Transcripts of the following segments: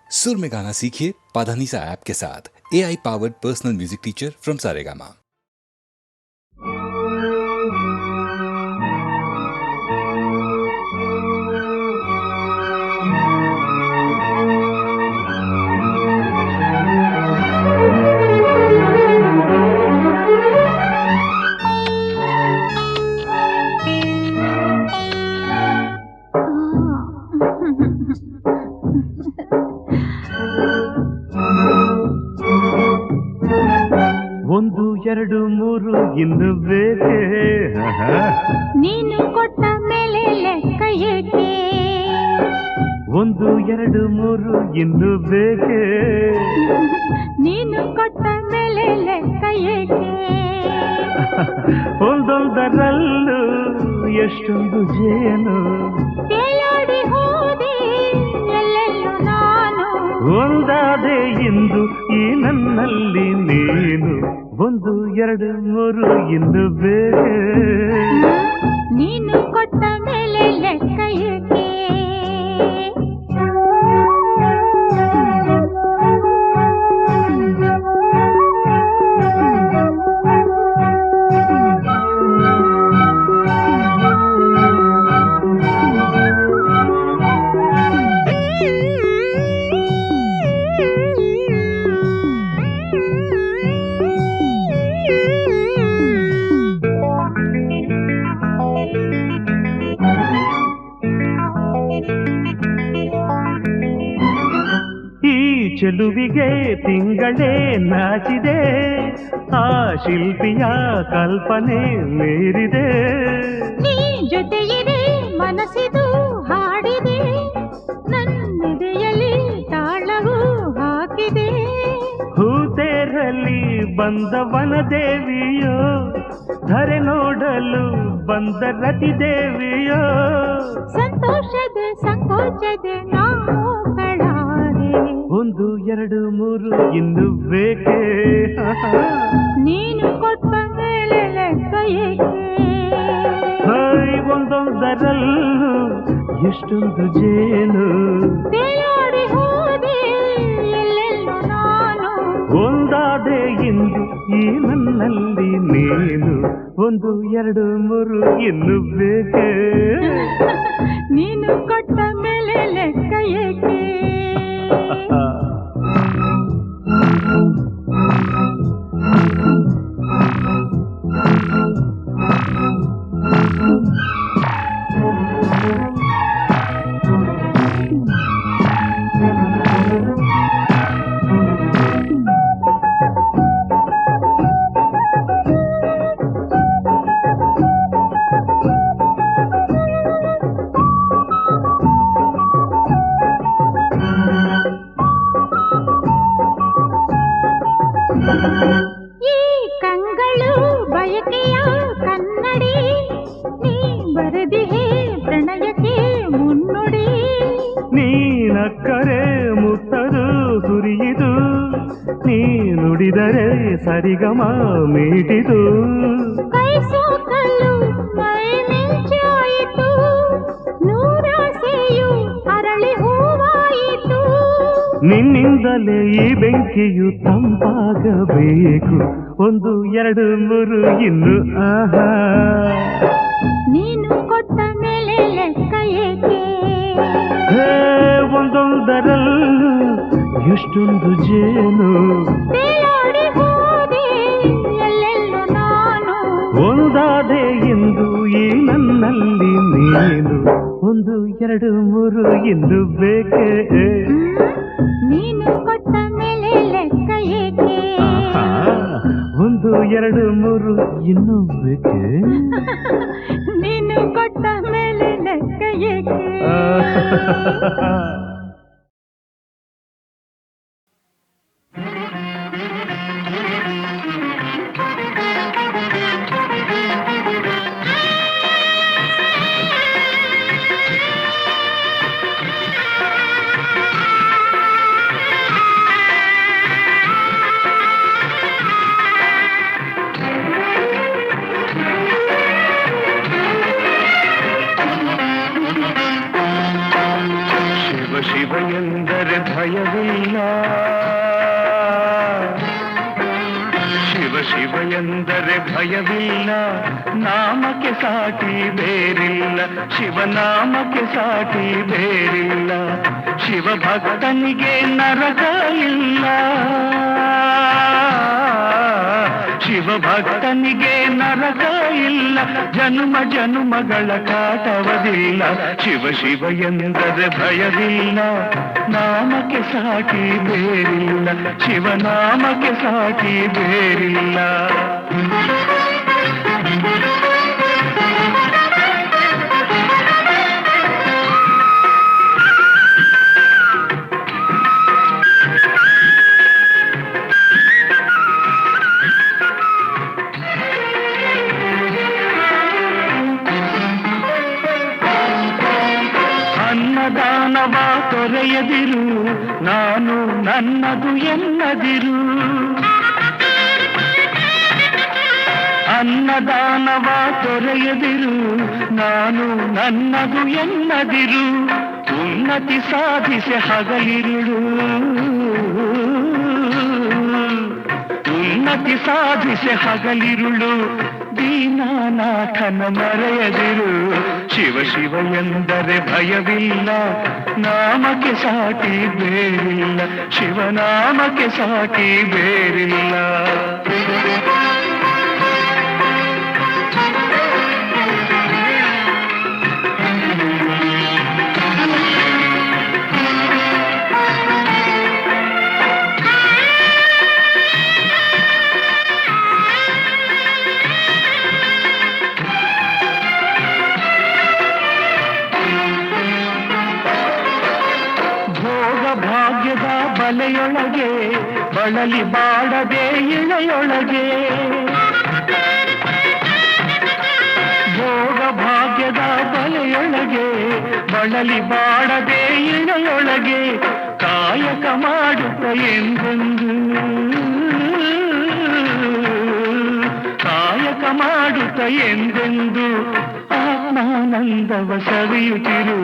सुर में गाना सीखिए पाधानीसा ऐप के साथ। AI powered personal music teacher from Saregama. ಒಂದು ಎರಡು ಮೂರು ಇನ್ನು ಬೇಕೆ ನೀನು ಕೊಟ್ಟ ಮೇಲೆ ಲೆಕ್ಕ ಏಕೆ? ಒಂದು ಎರಡು ಮೂರು ಇನ್ನು ಬೇಕೆ ನೀನು ಕೊಟ್ಟ ಮೇಲೆ ಲೆಕ್ಕ ಏಕೆ? ಒಂದೊಂದರಲ್ಲೂ ಎಷ್ಟೊಂದು ಜೇನು ತೇಲಾಡಿ ಹೋದೆ ಎಲ್ಲೆಲ್ಲೂ ನಾನು. ಒಂದಾದೆ ಇಂದು ಈ ನನ್ನಲ್ಲಿ ನೀನು. ಒಂದು ಎರಡು ಮೂರು ಇನ್ನು ಬೇಕೆ ನೀನು ಕೊಟ್ಟ ಮೇಲೆ ಲೆಕ್ಕ ಏಕೆ? ಚೆಲುವಿಗೆ ತಿಂಗಳೇ ನಾಚಿದೆ, ಆ ಶಿಲ್ಪಿಯ ಕಲ್ಪನೆ ಮೀರಿದೆ. ನೀ ಜೊತೆಯಿದೆ ಮನಸ್ಸಿದು ಹಾಡಿದೆ, ನನ್ನೆದೆಯಲ್ಲಿ ತಾಳವು ಹಾಕಿದೆ. ಹೂತೇರಲ್ಲಿ ಬಂದವನ ದೇವಿಯೋ, ಧರೆ ನೋಡಲು ಬಂದ ರತಿ ದೇವಿಯೋ. ಸಂತೋಷದ ಸಂಕೋಚದ ನಾವು ಕಳಾರೆ. ಒಂದು ಎರಡು ಮೂರು ಇನ್ನು ಬೇಕೆ ನೀನು ಕೊಟ್ಟ ಮೇಲೆ ಲೆಕ್ಕ ಏಕೆ? ಒಂದೊಂದರಲ್ಲೂ ಎಷ್ಟೊಂದು ಜೇನು ತೇಲಾಡಿ ಹೋದೆ ಎಲ್ಲೆಲ್ಲೂ ನಾನು. ಒಂದಾದೆ ಇಂದು ಈ ನನ್ನಲ್ಲಿ ನೀನು. ಒಂದು ಎರಡು ಮೂರು ಇನ್ನು ಬೇಕೆ ನೀನು ಕೊಟ್ಟ ಮೇಲೆ ಲೆಕ್ಕ ಏಕೆ? ಈ ಕಂಗಳು ಬಯಕೆಯ ಕನ್ನಡಿ, ನೀ ಬರೆದಿಹೆ ಪ್ರಣಯಕ್ಕೆ ಮುನ್ನುಡಿ. ನೀನಕ್ಕರೆ ಮುತ್ತದು ಸುರಿಯಿದು, ನೀ ನುಡಿದರೆ ಸರಿಗಮ ಮೀಟಿದು. ಕೈ ಸೋಕಲು ಮೈ ಮಿಂಚಾಯಿತು, ನೂರಾಸೆಯು ಅರಳಿ ಹೂವಾಯಿತು. ನಿನ್ನಿಂದಲೇ ಈ ಬೆಂಕಿಯು ತಂಪಾಗಬೇಕು. ಒಂದು ಎರಡು ಮೂರು ಇನ್ನು ಆಹಾ. ನೀನು ಕೊಟ್ಟ ಮೇಲೆ ಲೆಕ್ಕ ಏಕೆ? ಒಂದೊಂದರಲ್ಲೂ ಎಷ್ಟೊಂದು ಜೇನು ತೇಲಾಡಿ ಹೋದೆ ಎಲ್ಲೆಲ್ಲೂ ನಾನು. ಒಂದಾದೆ ಎಂದು ಈ ನನ್ನಲ್ಲಿ ನೀನು. ಒಂದು ಎರಡು ಮೂರು ಇನ್ನು ಬೇಕೆ ನೀನು ಕೊಟ್ಟ ಮೇಲೆ ಲೆಕ್ಕ ಏಕೆ? ಒಂದು ಎರಡು ಮೂರು ಇನ್ನು ಬೇಕೆ ನೀನು ಕೊಟ್ಟ ಮೇಲೆ ಲೆಕ್ಕ ಏಕೆ? ಭಯವಿಲ್ಲ. ಶಿವ ಶಿವ ಎಂದರೆ ಭಯವಿಲ್ಲ, ನಾಮಕ್ಕೆ ಸಾಟಿ ಬೇರಿಲ್ಲ. ಶಿವನಾಮಕ್ಕೆ ಸಾಟಿ ಬೇರಿಲ್ಲ. ಶಿವ ಭಕ್ತನಿಗೆ ನರಕ ಇಲ್ಲ. ಶಿವ ಭಕ್ತನಿಗೆ ನರಕ ಇಲ್ಲ. ಜನ್ಮ ಜನ್ಮಗಳ ಕಾಟವದಿಲ್ಲ. ಶಿವ ಶಿವ ಎಂದರೆ ಭಯವಿಲ್ಲ, ನಾಮಕ್ಕೆ ಸಾಟಿ ಬೇರಿಲ್ಲ. ಶಿವನಾಮಕ್ಕೆ ಸಾಟಿ ಬೇರಿಲ್ಲ. ಅನ್ನದಾನವ ತೊರೆಯದಿರು, ನಾನು ನನ್ನದು ಎನ್ನದಿರು. ಅನ್ನದಾನವ ತೊರೆಯದಿರು, ನಾನು ನನ್ನದು ಎನ್ನದಿರು. ಉನ್ನತಿ ಸಾಧಿಸಿ ಹಗಲಿರುಳು, ಉನ್ನತಿ ಸಾಧಿಸಿ ಹಗಲಿರುಳು. ದೀನಾನಾಥನ ಮರೆಯದಿರು. ಶಿವ ಶಿವ ಎಂದರೆ ಭಯವಿಲ್ಲ, ನಾಮಕ್ಕೆ ಸಾಟಿ ಬೇರಿಲ್ಲ. ಶಿವನಾಮಕ್ಕೆ ಸಾಟಿ ಬೇರಿಲ್ಲ. ಭಾಗ್ಯದ ಬಲೆಯೊಳಗೆ ಬಳಲಿ ಬಾಡದೆ ಇಳೆಯೊಳಗೆ. ಭೋಗ ಭಾಗ್ಯದ ಬಲೆಯೊಳಗೆ ಬಳಲಿ ಬಾಡದೆ ಇಳೆಯೊಳಗೆ. ಕಾಯಕ ಮಾಡುತ್ತ ಎಂದೆಂದು, ಕಾಯಕ ಮಾಡುತ್ತ ಎಂದೆಂದು ಆತ್ಮಾನಂದವ ಸವಿಯುತ್ತಿರು.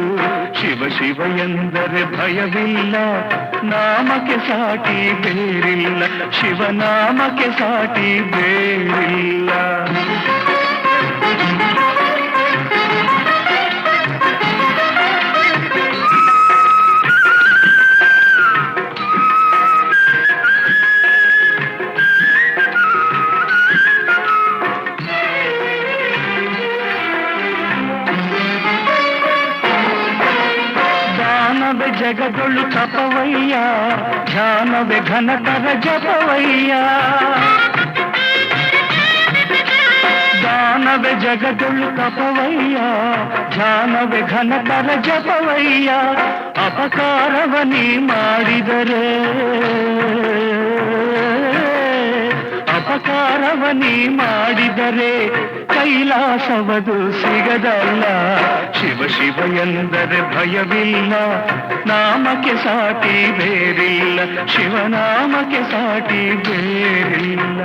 ಶಿವ ಶಿವ ಎಂದರೆ ಭಯವಿಲ್ಲ, ನಾಮಕ್ಕೆ ಸಾಟಿ ಬೇರಿಲ್ಲ. ಶಿವನಾಮಕ್ಕೆ ಸಾಟಿ ಬೇರಿಲ್ಲ. ಧ್ಯಾನವೇ ಜಗದೊಳು ತಪವಯ್ಯ, ಧ್ಯಾನವೇ ಘನತರ ಜಪವಯ್ಯ. ಧ್ಯಾನವೇ ಜಗದೊಳು ತಪವಯ್ಯ, ಧ್ಯಾನವೇ ಘನತರ ಜಪವಯ್ಯ. ಅಪಕಾರವ ನೀ ಮಾಡಿದರೆ, ಅಪಕಾರವ ನೀ ಮಾಡಿದರೆ ಕೈಲಾಸವದು ಸಿಗದಲ್ಲ. ಶಿವ ಶಿವ ಎಂದರೆ ಭಯವಿಲ್ಲ, ನಾಮಕ್ಕೆ ಸಾಟಿ ಬೇರಿಲ್ಲ. ಶಿವನಾಮಕ್ಕೆ ಸಾಟಿ ಬೇರಿಲ್ಲ.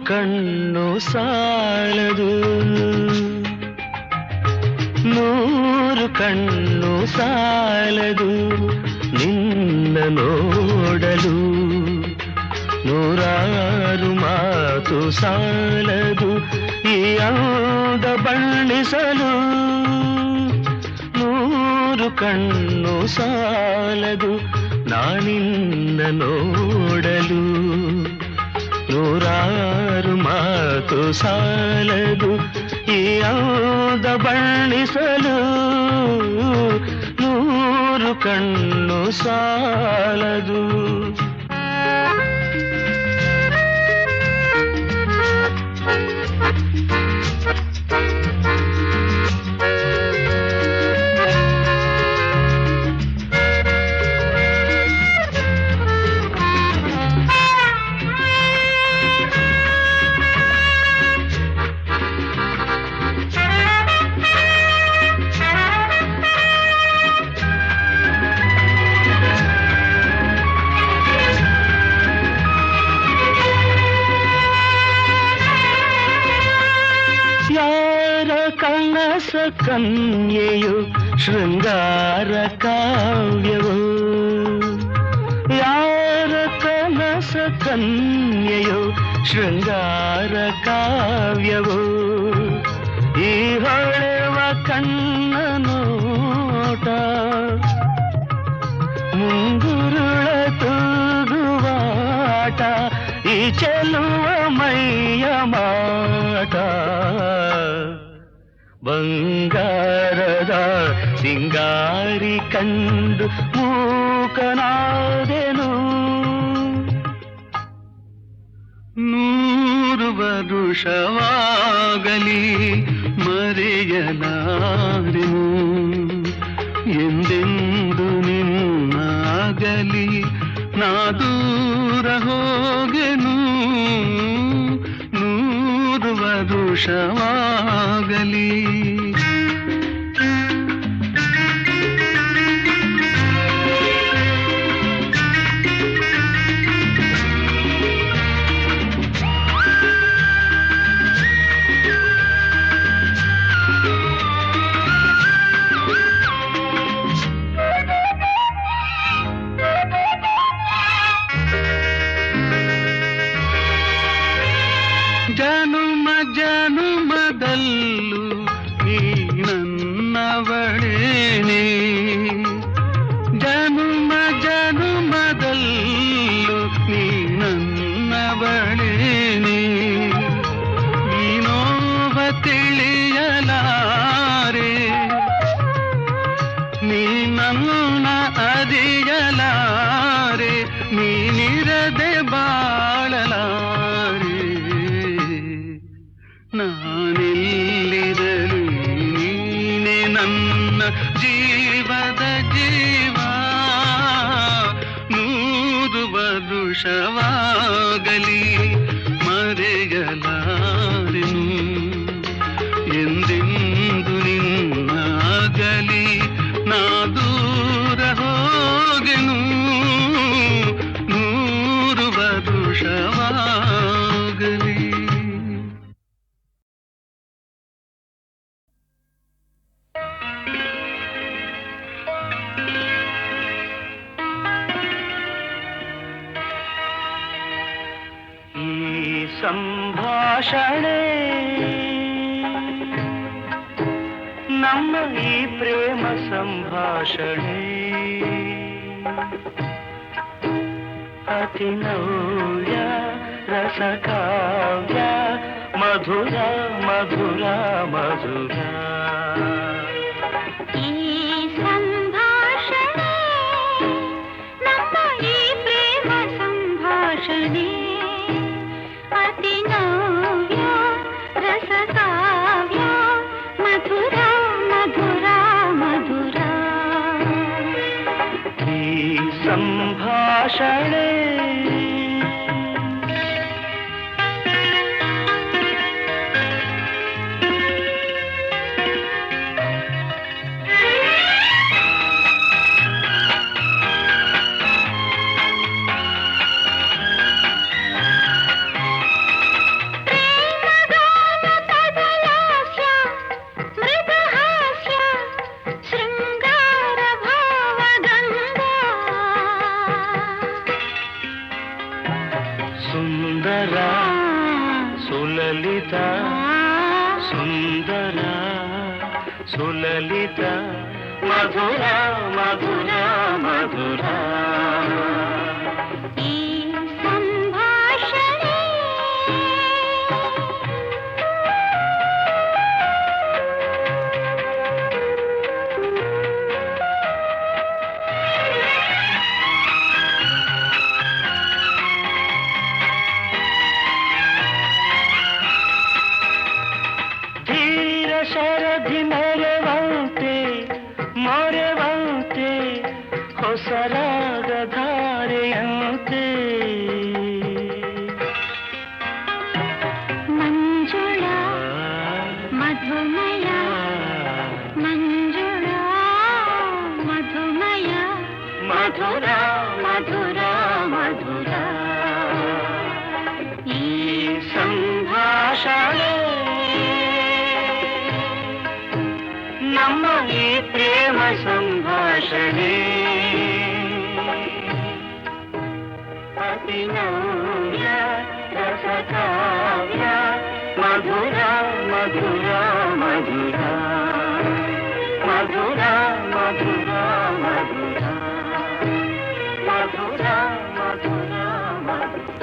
ಕಣ್ಣು ಸಾಲದು, ನೂರು ಕಣ್ಣು ಸಾಲದು ನಿನ್ನ ನೋಡಲು. ನೂರಾರು ಮಾತು ಸಾಲದು ಈ ಅಂದ ಬಣ್ಣಿಸಲು. ನೂರು ಕಣ್ಣು ಸಾಲದು ನಾನಿನ್ನ ನೋಡಲು. ನೂರಾರು ಮಾತು ಸಾಲದು ಈ ಅಂದ ಬಣ್ಣಿಸಲು. ನೂರು ನೂರು ಕಣ್ಣು ಸಾಲದು. ಕನಸ ಕನ್ಯೆಯು ಶೃಂಗಾರ ಕಾವ್ಯವು, ಯಾರ ಕನಸ ಕನ್ಯೆಯು ಶೃಂಗಾರ ಕಾವ್ಯವು, ಈ ಹೊಳೆವ ಕಣ್ಣ ನೋಟ ಮುಂಗುರುಳ ತೂಗುವಾಟ, ಈ ಚೆಲುವ ಮೈಯ ಮಾಟ, ಬಂಗಾರದ ಸಿಂಗಾರಿ ಕಂಡು ಮೂಕನಾದೆನು. ನೂರು ವರುಷವಾಗಲಿ ಮರೆಯಲಾರೆನು, ಎಂದೆಂದು ನಿನ್ನಾಗಲಿ ನಾ ದೂರ ಹೋಗೆನು. ನೂರು ವರುಷವಾಗಲಿ ಜನುಮ ಜನುಮದಲ್ಲೂ ನೀ ನನ್ನವಳೇನೆ, ಜನುಮ ಜನುಮದಲ್ಲೂ ನೀ ನನ್ನವಳೇನೆ, ನೀನೋವ ತಿಳಿಯಲಾರೆ, ನೀ ನನ್ನ ಅರಿಯಲಾರೆ, ನೀನಿರದೆ ಬಾಳಲಾರೆ. ನಾನೆಲ್ಲಿರಲಿ ನೀನೆ ನನ್ನ ಜೀವದ ಜೀವ, ನೂರು ವರುಷವಾಗಲಿ ಮರೆಯಲಾರೆನು, ಎಂದೆಂದು ನಿನ್ನಾಗಲಿ ನಾ ದೂರ ಹೋಗೆನು. ನೂರು ವರುಷವಾಗಲಿ ಸಂಭಾಷಣೆ, ನಮ್ಮ ಈ ಪ್ರೇಮ ಸಂಭಾಷಣೆ, ಅತಿ ನವ್ಯ ರಸಕಾವ್ಯ, ಮಧುರ ಮಧುರ ಮಧುರ. ಈ ಸಂಭಾಷಣೆ ನಮ್ಮ ಈ ಪ್ರೇಮ ಸಂಭಾಷಣೆ, ಅತಿ ನವ್ಯ ರಸಕಾವ್ಯ, ಮಧುರ ಮಧುರ ಮಧುರ. ಈ ಸಂಭಾಷಣೆ ಸುಂದರ ಸುಲಲಿತ, ಸುಂದರ ಸುಲಲಿತ, ಮಧುರ ಮಧುರ ಮಧುರ. ಈ ಸಂಭಾಷಣೆ ಮಧುರ ಮಧುರ ಮಧುರ ಈ ಸಂಭಾಷಣೆ ನಮ್ಮ ಈ ಪ್ರೇಮ ಸಂಭಾಷಣೆ ಅತಿನವ್ಯ ರಸಕಾವ್ಯ ಮಧುರ ಮಧುರ ಮಧುರ ಮಧುರ ಮಧುರ ಮಧುರ ಮಧುರ ಮಧುರ ಮಧುರ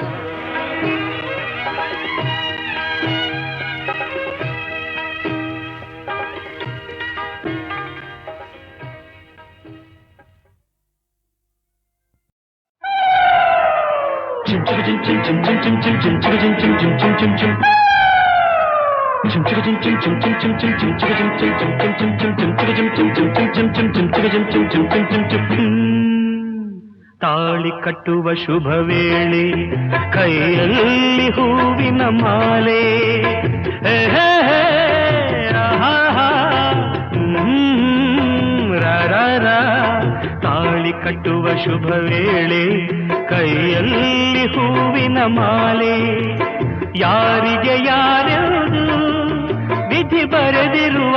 ತಾಳಿ ಕಟ್ಟುವ ಶುಭ ವೇಳೆ ಕೈಯಲ್ಲಿ ಹೂವಿನ ಮಾಲೆ ತಾಳಿ ಕಟ್ಟುವ ಶುಭ ವೇಳೆ ಕೈಯಲ್ಲಿ ಹೂವಿನ ಮಾಲೆ ಯಾರಿಗೆ ಯಾರ್ಯಾವುದು ವಿಧಿ ಬರೆದಿರುವ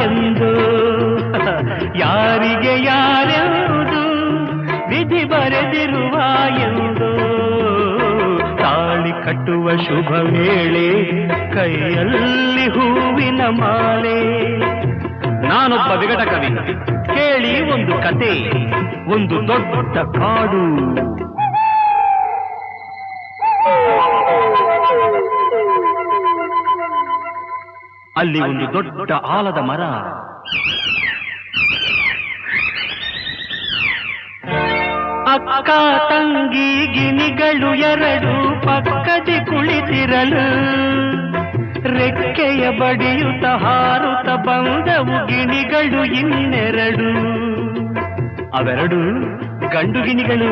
ಎಂದು ಯಾರಿಗೆ ಯಾರ್ಯಾವುದು ವಿಧಿ ಬರೆದಿರುವ ಎಂದು ತಾಳಿ ಕಟ್ಟುವ ಶುಭ ವೇಳೆ ಕೈಯಲ್ಲಿ ಹೂವಿನ ಮಾಲೆ ನಾನೊಬ್ಬ ವಿಗಟ ಕವಿ ಕೇಳಿ ಒಂದು ಕತೆ ಒಂದು ದೊಡ್ಡ ಕಾಡು ಅಲ್ಲಿ ಒಂದು ದೊಡ್ಡ ಆಲದ ಮರ ಅಕ್ಕ ತಂಗಿ ಗಿಣಿಗಳು ಎರಡು ಪಕ್ಕದಿ ಕುಳಿತಿರಲು ರೆಕ್ಕೆಯ ಬಡಿಯುತ್ತ ಹಾರುತ್ತ ಬಂದವು ಗಿಣಿಗಳು ಇನ್ನೆರಡು ಅವೆರಡು ಗಂಡು ಗಿಣಿಗಳು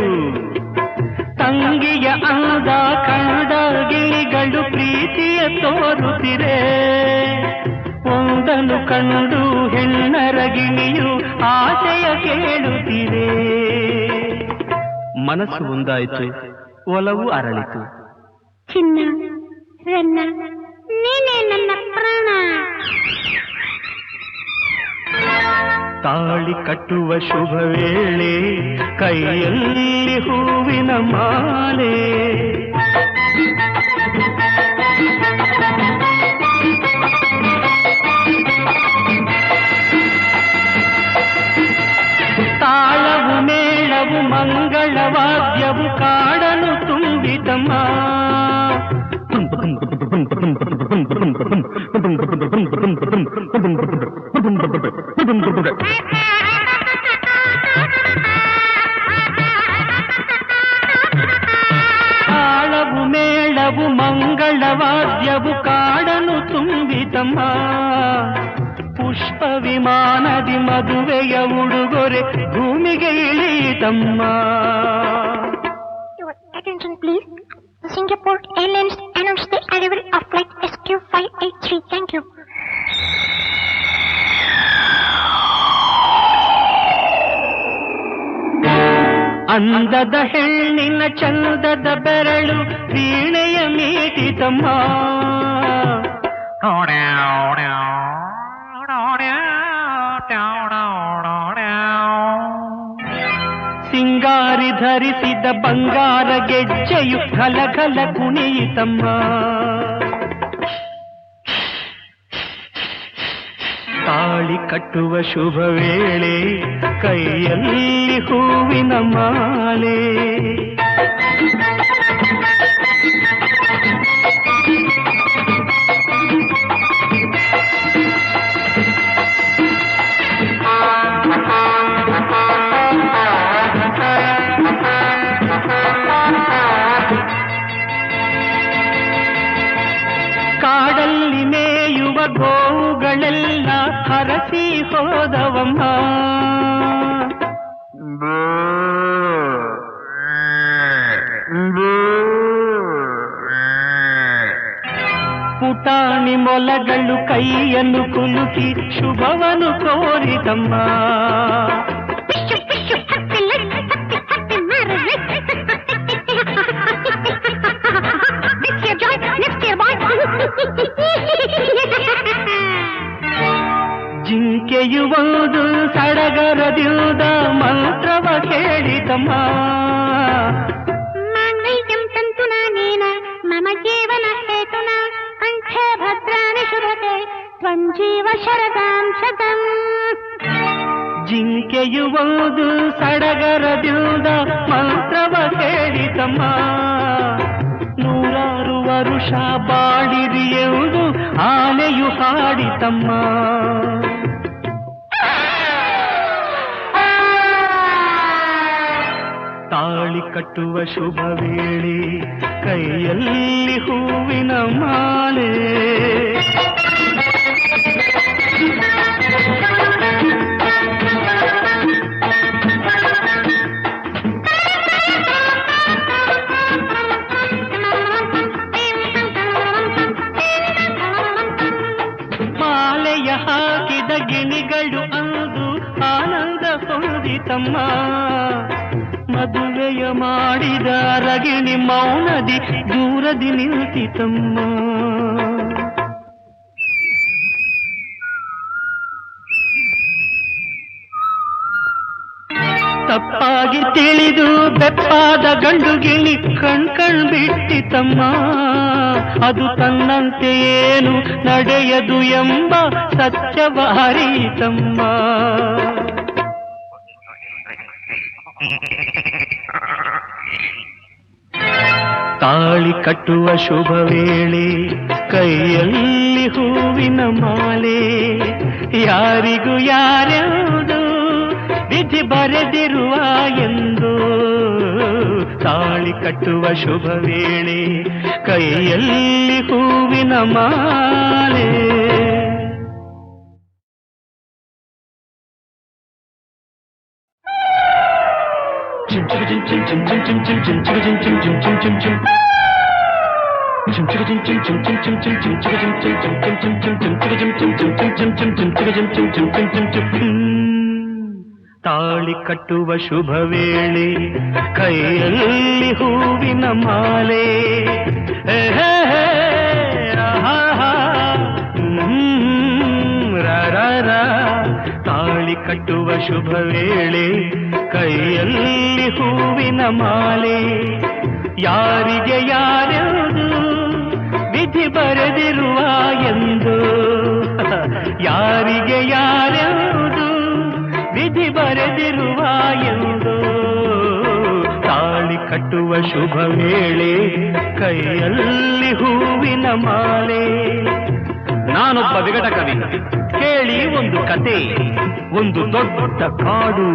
ತಂಗಿಯ ಅಂದ ಕಂಡ ಗಿಳಿಗಳು ಪ್ರೀತಿಯ ತೋರುತ್ತಿರೆ ಒಂದನ್ನು ಕಂಡು ಹೆಣ್ಣರ ಗಿಣಿಯು ಆಸೆಯ ಕೇಳುತ್ತಿದೆ ಮನಸ್ಸು ಒಂದಾಯಿತು ಒಲವು ಅರಳಿತು ಚಿನ್ನ ರನ್ನ ನೀನೇ ನನ್ನ ಪ್ರಾಣ ತಾಳಿ ಕಟ್ಟುವ ಶುಭ ವೇಳೆ ಕೈಯಲ್ಲಿ ಹೂವಿನ ಮಾಲೆ ತಾಳವು ಮೇಳವು ಮಂಗಳವಾದ್ಯವು ಕಾಡಲು ತುಂಬಿತಮ್ಮ ತಾಳವು ಮೇಳವು ಮಂಗಳವಾದ್ಯವು ಕಾಡನು ತುಂಬಿತಮ್ಮ ಪುಷ್ಪ ವಿಮಾನದಿ ಮದುವೆಯ ಉಡುಗೊರೆ ಭೂಮಿಗೆ ಇಳಿತಮ್ಮ Attention please. Singapore Airlines announced the arrival of flight SQ583. Thank you. ಅಂದದ ಹೆಣ್ಣಿನ ಚಂದದ ಬೆರಳು ವೀಣೆಯ ಮೀಟಿತಮ್ಮ ಸಿಂಗಾರಿ ಧರಿಸಿದ ಬಂಗಾರ ಗೆಜ್ಜೆಯು ಘಲಘಲ ಕುಣಿಯಿತಮ್ಮ ತಾಳಿ ಕಟ್ಟುವ ಶುಭ ವೇಳೆ ಕೈಯಲ್ಲಿ ಹೂವಿನ ಮಾಲೆ ಕಾಡಲ್ಲಿ ಮೇಯುವ ಗೋವುಗಳೆಲ್ಲ ಹರಸಿ ಹೋದವಮ್ಮ ಪುಟಾಣಿ ಮೊಲಗಳು ಕೈಯನ್ನು ಕುಲುಕಿ ಶುಭವನ್ನು ಕೋರಿತಮ್ಮ ಹಾಡಿತಮ್ಮ. ಮಾಂಗಲ್ಯಂ ತಂತುನಾ ನೇನ ಮಮ ಜೀವನ ಹೇತುನ ಕಂಠೆ ಭದ್ರಾಣಿ ಶುಭತೆ ತ್ವಂಜೀವ ಶರದಾಂ ಶತಂ. ಜಿಂಕೆಯು ಒಂದು ಸಡಗರದಿಂದ ಮಂತ್ರವ ಹೇಳಿತಮ್ಮ. 100 ವರುಷ ಬಾಳಿರಿ ಎಂದು ಆನೆಯು ಹಾಡಿತಮ್ಮ. ತಾಳಿ ಕಟ್ಟುವ ಶುಭ ವೇಳೆ ಕೈಯಲ್ಲಿ ಹೂವಿನ ಮಾಲೆ. ಮಾಲೆಯ ಹಾಕಿದ ಗಿಣಿಗಳು ಅಂದು ಆನಂದ ಹೊಂದಿತಮ್ಮ. ಮದುವೆಯ ಮಾಡಿದ ರಗಿಣಿ ಮೌನದಿ ದೂರದಿ ನಿಂತಿತಮ್ಮ. ತಪ್ಪಾಗಿ ತಿಳಿದು ಬೆಪ್ಪಾದ ಗಂಡು ಗಿಣಿ ಕಣ್ ಬಿಟ್ಟಿತಮ್ಮ. ಅದು ತನ್ನಂತೆ ಏನು ನಡೆಯದು ಎಂಬ ಸತ್ಯವ ಅರಿತಮ್ಮ. ತಾಳಿ ಕಟ್ಟುವ ಶುಭ ವೇಳೆ ಕೈಯಲ್ಲಿ ಹೂವಿನ ಮಾಲೆ. ಯಾರಿಗೂ ಯಾರ್ಯಾವುದು ವಿಧಿ ಬರೆದಿರುವ ಎಂದು. ತಾಳಿ ಕಟ್ಟುವ ಶುಭ ವೇಳೆ ಕೈಯಲ್ಲಿ ಹೂವಿನ ಮಾಲೆ. ತಾಳಿ ಕಟ್ಟುವ ಶುಭ ವೇಳೆ ಕೈಯಲ್ಲಿ ಹೂವಿನ ಮಾಲೆ. ತಾಳಿ ಕಟ್ಟುವ ಶುಭ ವೇಳೆ ಕೈಯಲ್ಲಿ ಹೂವಿನ ಮಾಲೆ. ಯಾರಿಗೆ ಯಾರ್ಯಾವುದು ವಿಧಿ ಬರೆದಿರುವ ಎಂದು. ಯಾರಿಗೆ ಯಾರ್ಯಾವುದು ವಿಧಿ ಬರೆದಿರುವ ಎಂದು. ತಾಳಿ ಕಟ್ಟುವ ಶುಭ ವೇಳೆ ಕೈಯಲ್ಲಿ ಹೂವಿನ ಮಾಲೆ. ನಾನೊಬ್ಬ ವಿಗಟ ಕವಿ, ಕೇಳಿ ಒಂದು ಕತೆ. ಒಂದು ದೊಡ್ಡ ಕಾಡು.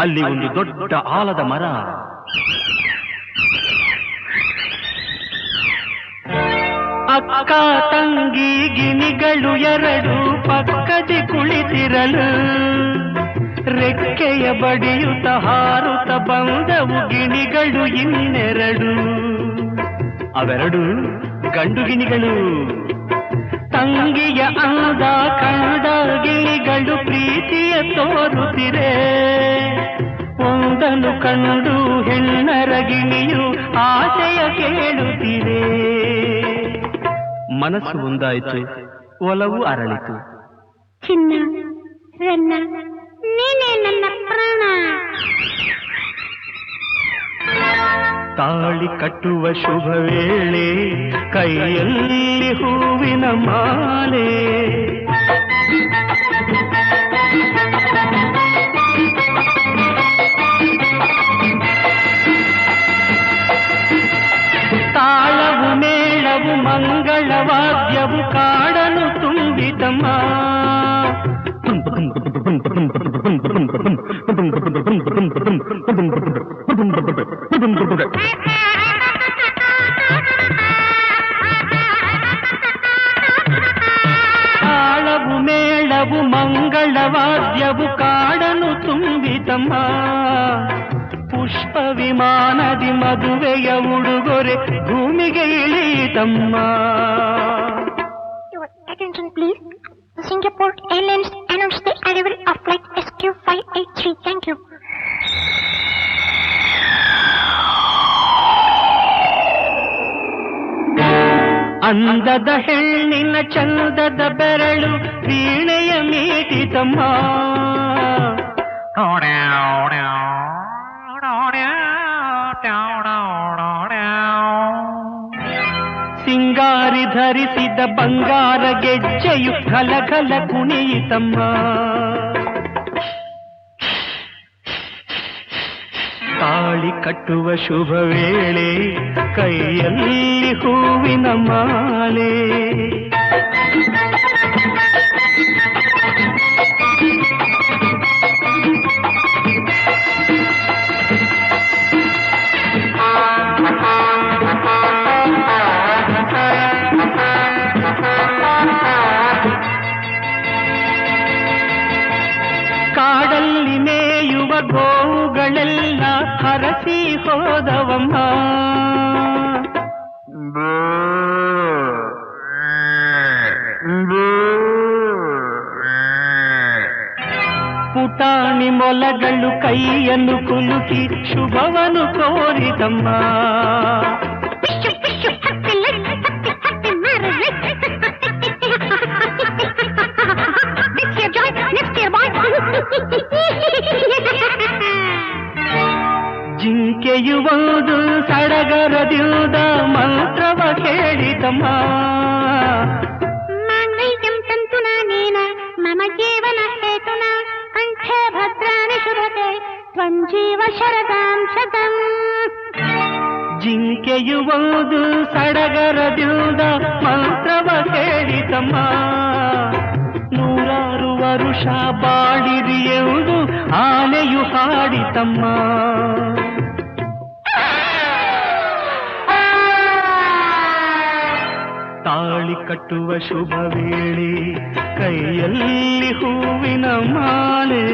ಅಲ್ಲಿ ಒಂದು ದೊಡ್ಡ ಆಲದ ಮರ. ಅಕ್ಕ ತಂಗಿ ಗಿಣಿಗಳು 2 ಪಕ್ಕದಿ ಕುಳಿತಿರಲು. ರೆಕ್ಕೆಯ ಬಡಿಯುತ್ತ ಹಾರುತ್ತ ಬಂದವು ಗಿಣಿಗಳು 2. ಅವೆರಡು ಗಂಡು ಗಿಣಿಗಳು. ತಂಗಿಯ ಅಂದ ಕಂಡ ಗಿಳಿಗಳು ಪ್ರೀತಿಯ ತೋರುತ್ತಿರೆ. ಒಂದನ್ನು ಕಂಡು ಹೆಣ್ಣರ ಗಿಣಿಯು ಆಸೆಯ ಕೇಳುತ್ತಿದೆ. ಮನಸ್ಸು ಒಂದಾಯಿತು, ಒಲವು ಅರಳಿತು. ಚಿನ್ನ ರನ್ನ ನೀನೇ ನನ್ನ ಪ್ರಾಣ. ತಾಳಿ ಕಟ್ಟುವ ಶುಭ ವೇಳೆ ಕೈಯಲ್ಲಿ ಹೂವಿನ ಮಾಲೆ. ತಾಳವು ಮೇಳವು ಮಂಗಳವಾದ್ಯವು ಕಾಡನು ತುಂಬಿತಮ್ಮ. ತಾಳವು ಮೇಳವು ಮಂಗಳವಾದ್ಯವು ಕಾಡನು ತುಂಬಿತಮ್ಮ. ಪುಷ್ಪ ವಿಮಾನದಿ ಮದುವೆಯ ಉಡುಗೊರೆ ಭೂಮಿಗೆ ಇಳಿತಮ್ಮ. Attention please. Singapore Airlines announced the arrival of flight SQ583. Thank you. ಅಂದದ ಹೆಣ್ಣಿನ ಚಂದದ ಬೆರಳು ವೀಣೆಯ ಮೀಟಿತಮ್ಮ. ಸಿಂಗಾರಿ ಧರಿಸಿದ ಬಂಗಾರ ಗೆಜ್ಜೆಯು ಘಲಘಲ ಕುಣಿಯಿತಮ್ಮ. ತಾಳಿ ಕಟ್ಟುವ ಶುಭ ವೇಳೆ ಕೈಯಲ್ಲಿ ಹೂವಿನ ಮಾಲೆ. ಕಾಡಲ್ಲಿ ಮೇಯುವ ಗೋವುಗಳೆಲ್ಲ ಹರಸಿ ಹೋದವಮ್ಮ. ಪುಟಾಣಿ ಮೊಲಗಳು ಕೈಯನ್ನು ಕುಲುಕಿ ಶುಭವನ್ನು ಕೋರಿದಮ್ಮ. ಜಿಂಕೆಯು ಒಂದು ಸಡಗರದಿಂದ ಮಂತ್ರವ ಹೇಳಿದಮ್ಮ. ಮಾಂಗಲ್ಯಂ ತಂತುನ ನೇನ ಮಮ ಜೀವನ ಹೇತುನ ಕಂಠೆ ಭದ್ರಾಣಿ ಶುಭತೆ ತ್ವಂ ಜೀವ ಶರದಾಂ ಶತಂ. ಜಿಂಕೆಯು ಒಂದು ಸಡಗರದಿಂದ ಮಂತ್ರವ ಹೇಳಿದಮ್ಮ. ನೂರಾರು ವರುಷ ಬಾಳಿರಿ ಎಂದು ಆನೆಯು ಹಾಡಿತಮ್ಮ. ತಾಳಿ ಕಟ್ಟುವ ಶುಭ ವೇಳೆ ಕೈಯಲ್ಲಿ ಹೂವಿನ ಮಾಲೆ.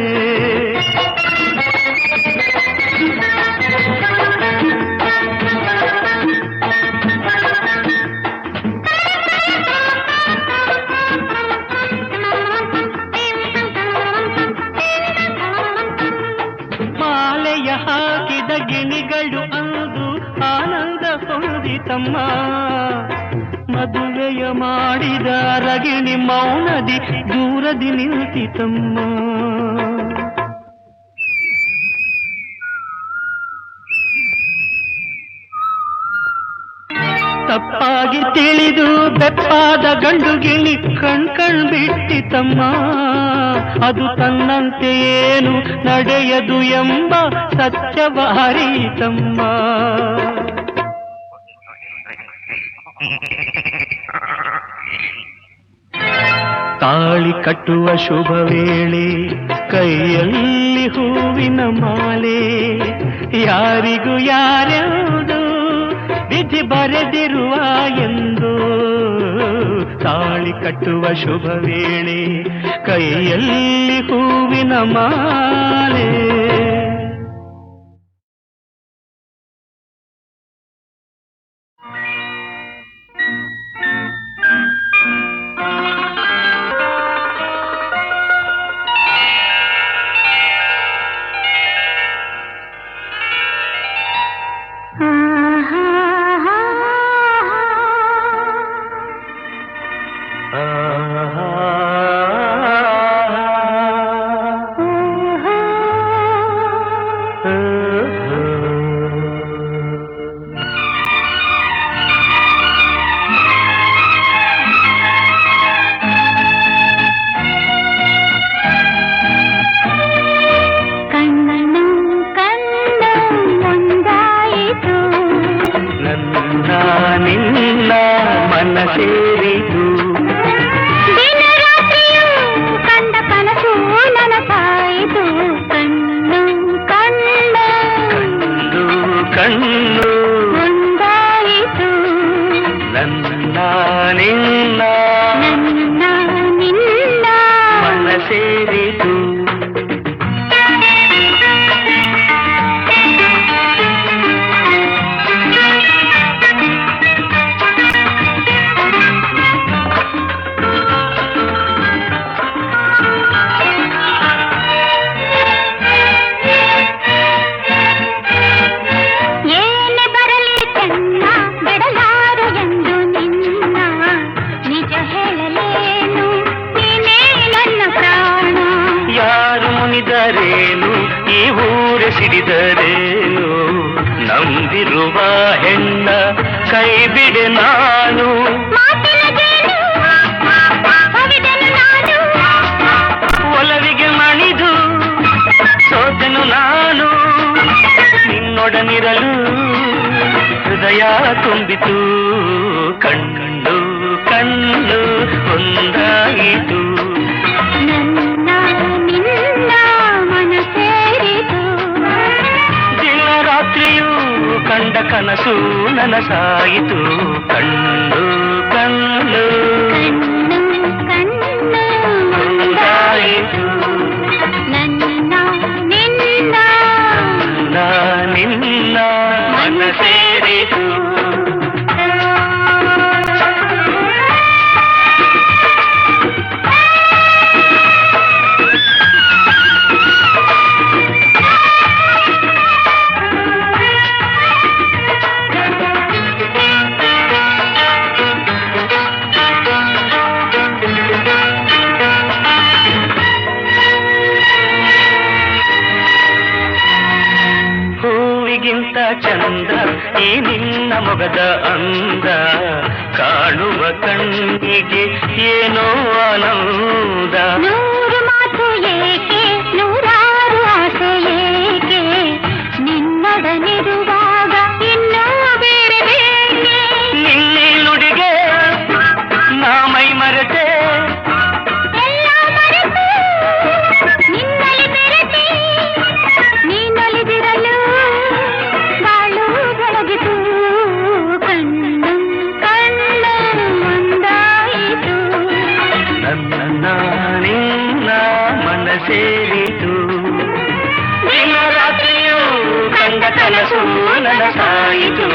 ಮಾಲೆಯ ಹಾಕಿದ ಗಿಣಿಗಳು ಅಂದು ಆನಂದ ಹೊಂದಿತಮ್ಮ. ಮದುವೆಯ ಮಾಡಿದ ರಗಿಣಿ ಮೌನದಿ ದೂರದಿ ನಿಂತಿತಮ್ಮ. ತಪ್ಪಾಗಿ ತಿಳಿದು ಬೆಪ್ಪಾದ ಗಂಡು ಗಿಳಿ ಕಣ್ ಬಿಟ್ಟಿತಮ್ಮ. ಅದು ತನ್ನಂತೆ ಏನು ನಡೆಯದು ಎಂಬ ಸತ್ಯವ ಅರಿಯಿತಮ್ಮ. ತಾಳಿ ಕಟ್ಟುವ ಶುಭ ವೇಳೆ ಕೈಯಲ್ಲಿ ಹೂವಿನ ಮಾಲೆ. ಯಾರಿಗೂ ಯಾರ್ಯಾವುದು ವಿಧಿ ಬರೆದಿರುವ ಎಂದು. ತಾಳಿ ಕಟ್ಟುವ ಶುಭ ವೇಳೆ ಕೈಯಲ್ಲಿ ಹೂವಿನ ಮಾಲೆ. ನಿನ್ನ ಮನ ಸೇರಿತು. ಸಿಡಿದರೇನು ನಂಬಿರುವ ಹೆಣ್ಣ ಕೈ ಬಿಡೆ ನಾನು ಒಲವಿಗೆ ಮಣಿದು ಸೋತೆನು ನಾನು ನಿನ್ನೊಡನಿರಲು ಹೃದಯ ತುಂಬಿತು ಕಣ್ಣು ಕಣ್ಣು ಒಂದಾಯಿತು ನನ್ನ ನಿನ್ನ ಮನ ಸೇರಿತು ದಿನ ರಾತ್ರಿಯೂ ಕಂಡ ಕನಸು ನನಸಾಯಿತು ಕಣ್ಣು ಕಣ್ಣು ಕಣ್ಣು ಕಣ್ಣು ಒಂದಾಯಿತು ನನ್ನ ನಿನ್ನ ನಿನ್ನ ಮನ ಸೇರಿತು ಹೂವಿಗಿಂತ ಚಂದ ಈ ನಿನ್ನ ಮೊಗದ ಅಂದ ಕಾಣುವ ಕಣ್ಣಿಗೆ ಏನೋ ಆನಂದ ನೂರು ಮಾತು ಏಕೆ ನೂರಾರು ಆಸೆ ಏಕೆ ನಿನ್ನೊಡನಿರುವಾಗ ಇನ್ನೂ ಬೇರೆ ಬೇಕೆ ನಿನ್ನೆ ನುಡಿಗೆ ನಾ ಮೈ ಮರೆತೆ ಎಲ್ಲ ಮರೆತು ನಿನ್ನಲ್ಲಿ ಬೆರೆತೆ ನೀನೊಲಿದಿರಲು ಬಾಳು ಬೆಳಗಿತು ಕಣ್ಣು ಕಣ್ಣು ಒಂದಾಯಿತು ನನ್ನ ನಿನ್ನ ಮನ ಸೇರಿತು ದಿನ ರಾತ್ರಿಯೂ ಕಂಡ ಕನಸು ನನಸಾಯಿತು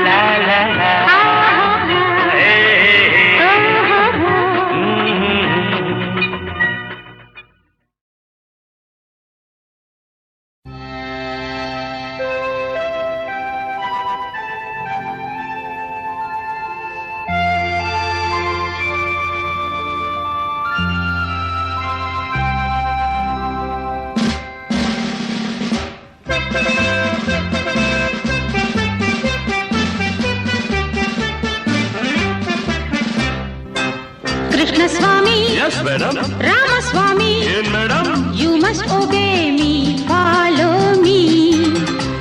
ಲಾ ಲಾ ಲಾ. ಏ, ಕೃಷ್ಣ ಸ್ವಾಮಿ Yes, madam. ರಾಮಸ್ವಾಮಿ ಏನ್ madam you must obey me follow me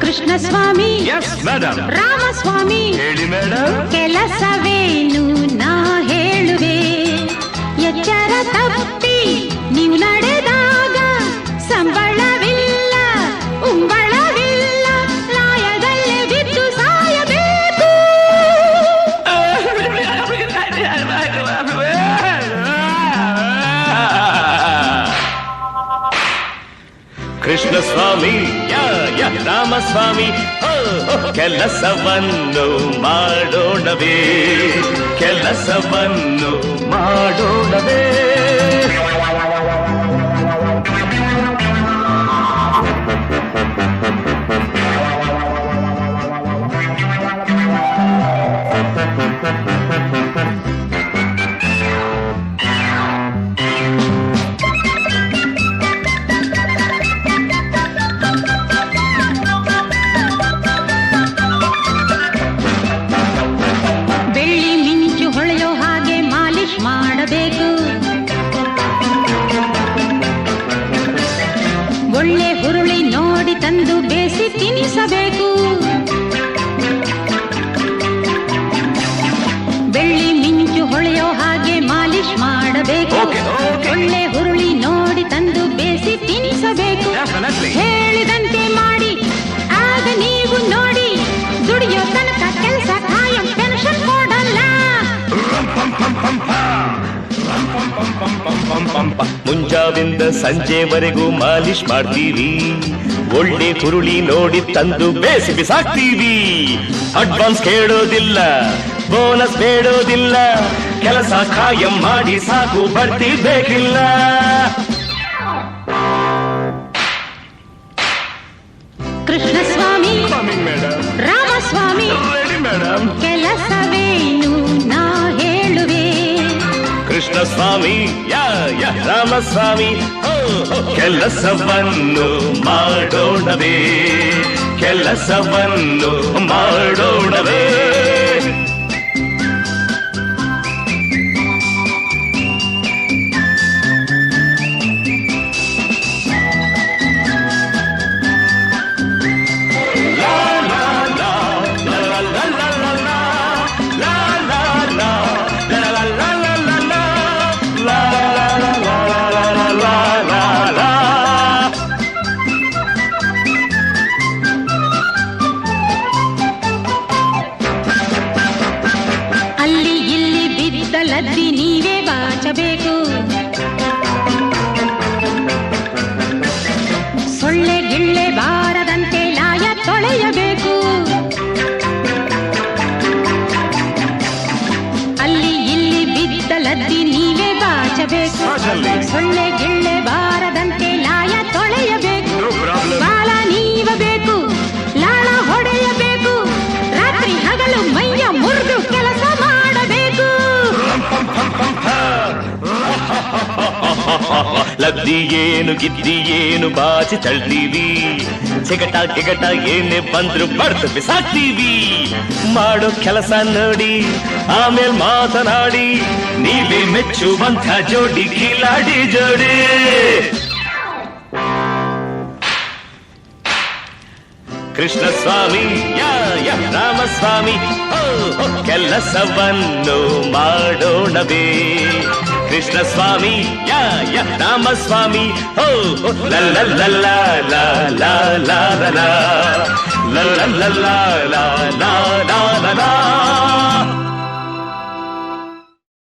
Krishna Swamy yes madam Ramaswamy ಹೇಳಿ ಮೇಡಮ್ ಕೆಲಸವೇನು ನಾ ಹೇಳುವೆ ಎಚ್ಚರ ತಪ್ಪಿ ನೀವು ನಡೆದಾಗ ಸಂಬಳವಿಲ್ಲ ಉಂಬಳವಿಲ್ಲ ಲಾಯದಲ್ಲೇ ಬಿದ್ದು ಸಾಯಬೇಕು ಕೃಷ್ಣ ಸ್ವಾಮಿ ರಾಮಸ್ವಾಮಿ ಕೆಲಸವನ್ನು ಮಾಡೋಣವೇ ಕೆಲಸವನ್ನು ಮಾಡೋಣವೇ ಬೆಳ್ಳಿ ಮಿಂಚು ಹೊಳೆಯೋ ಹಾಗೆ ಮಾಲಿಶ್ ಮಾಡಬೇಕು ಒಳ್ಳೆ ಹುರುಳಿ ನೋಡಿ ತಂದು ಬೇಸಿ ತಿನ್ನಿಸಬೇಕು ಬೆಳ್ಳಿ ಮಿಂಚು ಹೊಳೆಯೋ ಹಾಗೆ ಮಾಲಿಶ್ ಮಾಡಬೇಕು Okay, okay. ಒಳ್ಳೆ ಹುರುಳಿ ನೋಡಿ ತಂದು ಬೇಸಿ ತಿನ್ನಿಸಬೇಕು Definitely. ಹೇಳಿದಂತೆ ಮಾಡಿ ಆಗ ನೀವು ನೋಡಿ ದುಡಿಯೋ ತನಕ ಕೆಲಸ ಕಾಯಂ ಟೆನ್ಷನ್ ಕೊಡಲ್ಲ ಮುಂಜಾವಿಂದ ಸಂಜೆವರೆಗೂ ಮಾಲಿಶ್ ಮಾಡ್ತೀವಿ ಒಳ್ಳೆ ಹುರುಳಿ ನೋಡಿ ತಂದು ಬೇಸಿ ಬಿಸಾಕ್ತೀವಿ ಅಡ್ವಾನ್ಸ್ ಕೇಳೋದಿಲ್ಲ ಬೋನಸ್ ಬೇಡೋದಿಲ್ಲ ಕೆಲಸ ಕಾಯಂ ಮಾಡಿ ಸಾಕು ಬಡ್ತಿ ಬೇಕಿಲ್ಲ ಕೃಷ್ಣ ಸ್ವಾಮಿ ರಾಮಸ್ವಾಮಿ ಮೇಡಮ್. ಕೆಲಸವೇನು ನಾ ಹೇಳುವೆ. ಕೃಷ್ಣ ಸ್ವಾಮಿ ರಾಮಸ್ವಾಮಿ ಕೆಲಸವನ್ನು ಮಾಡೋಣವೇ, ಕೆಲಸವನ್ನು ಮಾಡೋಣವೇ. ಅಲ್ಲಿ ಇಲ್ಲಿ ಬಿದ್ದಲದ್ದಿ ನೀವೇ ಬಾಚಬೇಕು. ಸೊಳ್ಳೆ ಗಿಳ್ಳೆ ಬಾರದಂತೆ ಲಾಯ ತೊಳೆಯಬೇಕು. ಅಲ್ಲಿ ಇಲ್ಲಿ ಬಿದ್ದಲದ್ದಿ ನೀವೇ ಬಾಚಬೇಕು. ಸೊಳ್ಳೆ ಗಿಳ್ಳೆ ಬಾರದಂತೆ ಲಾಯ ತೊಳೆಯಬೇಕು. ಬಾಲ ನೀವಬೇಕು, ಲಾಳ ಹೊಡೆಯಬೇಕು. ರಾತ್ರಿ ಹಗಲು ಮೈಯ ಮುರಿದು ಕೆಲಸ ಮಾಡಬೇಕು. ಲದ್ದಿ ಏನು ಗಿದ್ದಿ ಏನು ಬಾಚಿ ತಳ್ತೀವಿ, ಚಿಗಟ ಗಿಗಟ ಏನೇ ಬಂದ್ರು ಬಡ್ದು ಬಿಸಾಕ್ತೀವಿ. ಮಾಡೋ ಕೆಲಸ ನೋಡಿ ಆಮೇಲೆ ಮಾತನಾಡಿ, ನೀವೇ ಮೆಚ್ಚುವಂಥ ಜೋಡಿ ಕಿಲಾಡಿ ಜೋಡಿ. ಕೃಷ್ಣ ಸ್ವಾಮಿ ರಾಮಸ್ವಾಮಿ ಕೆಲಸವನ್ನು ಮಾಡೋಣವೇ. ಕೃಷ್ಣ ಸ್ವಾಮಿ ರಾಮಸ್ವಾಮಿ ಲಲ್ಲ